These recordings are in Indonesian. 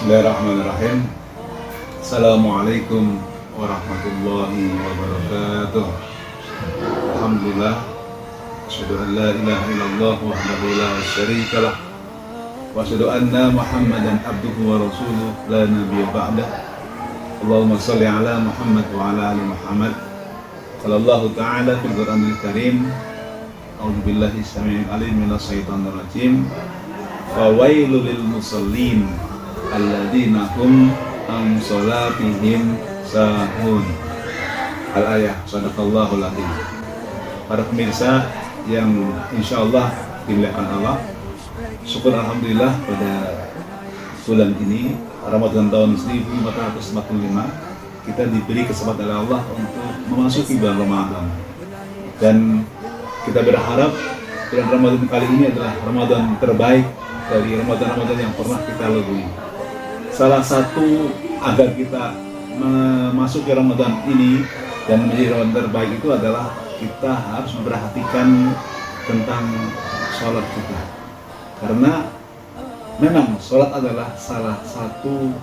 Bismillahirrahmanirrahim. Assalamualaikum warahmatullahi wabarakatuh. Alhamdulillah. Asyhadu an la ilaha illallah wahdahu la syarika lah. Wa asyhadu anna Muhammadan abduhu wa rasuluh la nabiyya ba'dah. Allahumma shalli ala Muhammad wa ala ali Muhammad. Qala Allah ta'ala fil Qur'anil Karim. A'udzu billahi samii'il 'aliim minas syaitonir rajim. Fawailul lil musallin alladzina hum an sholatihim sahun. Al-ayah. Shadaqallahul adzim. Para pemirsa yang insyaallah dimuliakan Allah, syukur alhamdulillah pada bulan ini Ramadan tahun 1445 kita diberi kesempatan oleh Allah untuk memasuki bulan Ramadan, dan kita berharap bulan Ramadan kali ini adalah Ramadan terbaik dari Ramadan-Ramadan yang pernah kita lalui. Salah satu agar kita memasuki Ramadan ini dan menjadi Ramadan terbaik itu adalah kita harus memperhatikan tentang sholat kita, karena memang sholat adalah salah satu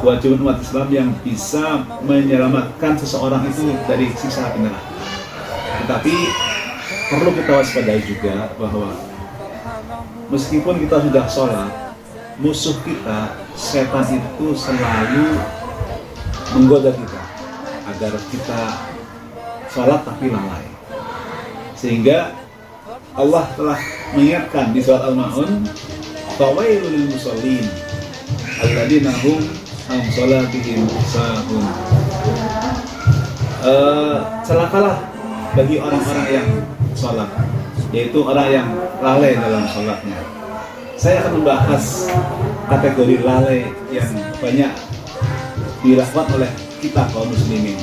kewajiban umat Islam yang bisa menyelamatkan seseorang itu dari siksa api neraka. Tetapi perlu kita waspadai juga bahwa meskipun kita sudah sholat, musuh kita, setan itu selalu menggoda kita agar kita sholat tapi lalai. Sehingga Allah telah mengingatkan di surat Al-Ma'un, fawailul lil musallin alladzina hum an sholatihim sahun. Celakalah bagi orang-orang yang sholat, yaitu orang yang lalai dalam sholatnya. Saya akan membahas kategori lalai yang banyak dilakukan oleh kita kaum muslimin.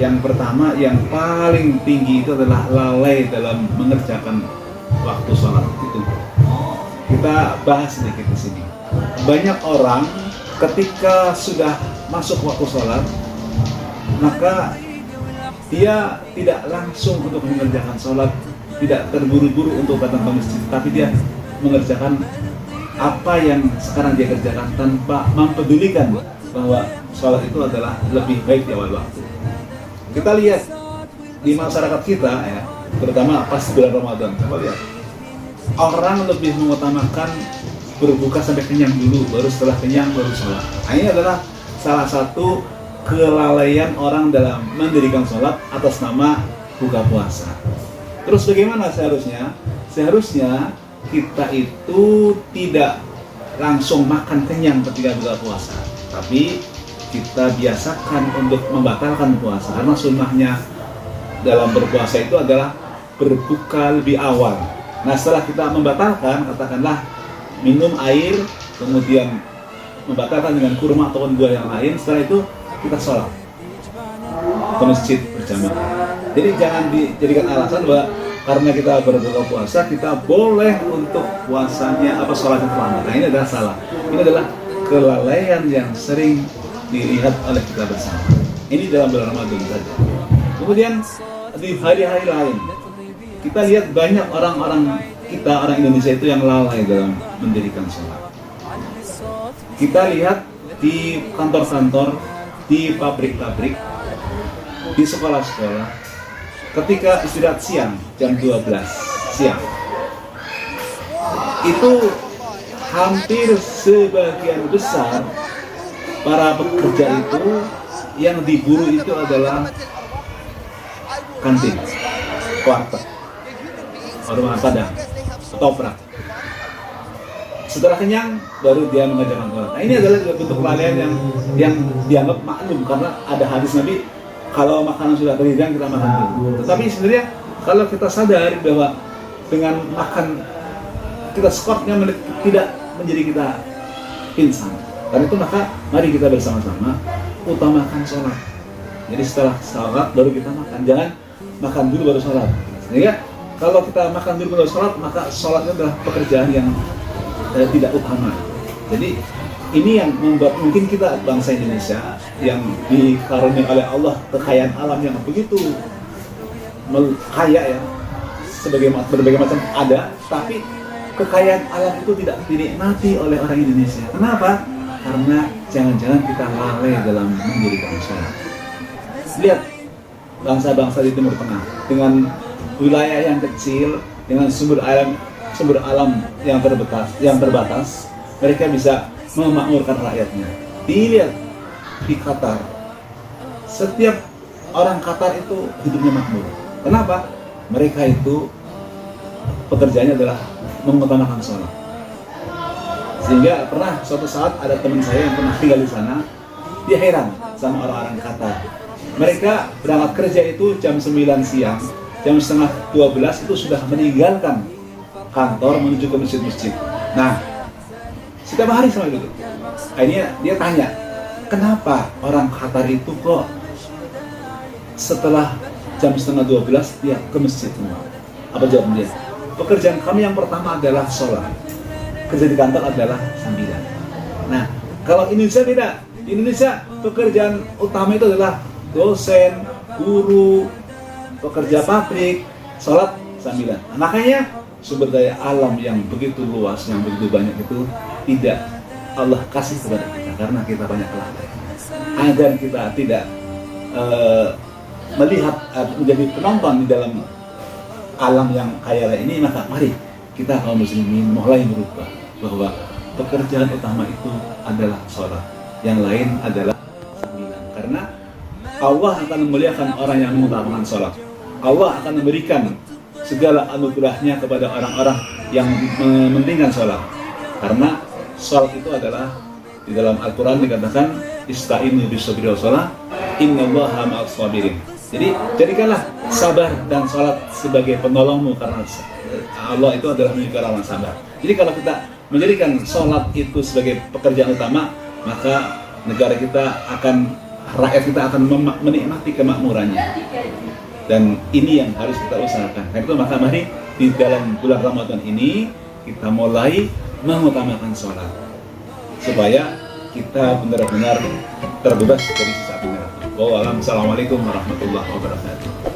Yang pertama, yang paling tinggi itu adalah lalai dalam mengerjakan waktu sholat itu. Kita bahas sedikit di sini. Banyak orang ketika sudah masuk waktu sholat, maka dia tidak langsung untuk mengerjakan sholat, tidak terburu-buru untuk datang ke masjid, tapi dia mengerjakan apa yang sekarang dia kerjakan tanpa mempedulikan bahwa sholat itu adalah lebih baik di awal waktu. Kita lihat di masyarakat kita ya, terutama pas bulan Ramadan, coba lihat, orang lebih mengutamakan berbuka sampai kenyang dulu, baru setelah kenyang baru sholat. Nah, ini adalah salah satu kelalaian orang dalam mendirikan sholat atas nama buka puasa. Terus bagaimana seharusnya? Seharusnya kita itu tidak langsung makan kenyang ketika buka puasa, tapi kita biasakan untuk membatalkan puasa, karena sunnahnya dalam berpuasa itu adalah berbuka lebih awal. Nah, setelah kita membatalkan, katakanlah minum air, kemudian membatalkan dengan kurma ataupun buah yang lain, setelah itu kita sholat ke masjid berjamaah. Jadi jangan dijadikan alasan bahwa karena kita berbuka puasa, kita boleh untuk puasanya sholatnya terlambat. Nah, ini adalah salah. Ini adalah kelalaian yang sering dilihat oleh kita bersama. Ini dalam bulan Ramadan saja. Kemudian di hari-hari lain, kita lihat banyak orang-orang kita, orang Indonesia itu yang lalai dalam mendirikan sholat. Kita lihat di kantor-kantor, di pabrik-pabrik, di sekolah-sekolah, ketika istirahat siang jam 12 siang, itu hampir sebagian besar para pekerja itu yang diburu itu adalah kantin, warteg, rumah padang, ketoprak. Setelah kenyang baru dia mengerjakan sholat. Nah, ini adalah bentuk kelalaian yang dianggap maklum, karena ada hadis Nabi, kalau makanan sudah terhidang kita makan dulu. Tetapi sebenarnya kalau kita sadar bahwa dengan makan kita skornya tidak menjadi kita pingsan, karena itu maka mari kita bersama-sama utamakan sholat. Jadi setelah sholat baru kita makan, jangan makan dulu baru sholat. Sehingga kalau kita makan dulu baru sholat, maka sholatnya adalah pekerjaan yang tidak utama. Jadi ini yang membuat mungkin kita bangsa Indonesia yang dikaruniai oleh Allah kekayaan alam yang begitu kaya ya, berbagai macam ada, tapi kekayaan alam itu tidak dinikmati oleh orang Indonesia. Kenapa? Karena jangan-jangan kita lalai dalam mendirikan sholat. Lihat bangsa-bangsa di Timur Tengah dengan wilayah yang kecil, dengan sumber alam yang terbatas, mereka bisa memakmurkan rakyatnya. Dilihat di Qatar, setiap orang Qatar itu hidupnya makmur. Kenapa? Mereka itu pekerjaannya adalah mengutamakan sholat. Sehingga pernah suatu saat ada teman saya yang pernah tinggal di sana, dia heran sama orang-orang Qatar. Mereka berangkat kerja itu jam 9 siang, jam setengah 12 itu sudah meninggalkan kantor menuju ke masjid-masjid. Nah, setiap hari sama itu. Akhirnya dia tanya, kenapa orang Qatar itu kok setelah jam setengah 12 dia ke masjid semua? Apa jawab dia? Pekerjaan kami yang pertama adalah sholat. Kerja di kantor adalah sambilan. Nah, kalau Indonesia tidak. Di Indonesia pekerjaan utama itu adalah dosen, guru, pekerja pabrik, sholat sambilan. Nah, makanya sumber daya alam yang begitu luas, yang begitu banyak itu tidak Allah kasih kepada kita karena kita banyak lalai. Agar kita tidak melihat menjadi penonton di dalam alam yang kaya raya ini, maka mari kita kaum muslimin mulai berubah bahwa pekerjaan utama itu adalah sholat, yang lain adalah sambilan. Karena Allah akan memuliakan orang yang mengutamakan sholat. Allah akan memberikan segala anugerahnya kepada orang-orang yang mementingkan sholat. Karena sholat itu adalah di dalam Al-Quran dikatakan ista'inu bis-sabri was shalah innallaha ma'as sabirin. Jadi jadikanlah sabar dan sholat sebagai penolongmu, karena Allah itu adalah milik orang sabar. Jadi kalau kita menjadikan sholat itu sebagai pekerjaan utama, maka negara kita akan, rakyat kita akan menikmati kemakmurannya. Dan ini yang harus kita usahakan. Karena itu maka mari di dalam bulan Ramadan ini kita mulai mengutamakan sholat supaya kita benar-benar terbebas dari siksa api neraka. Wassalamualaikum warahmatullahi wabarakatuh.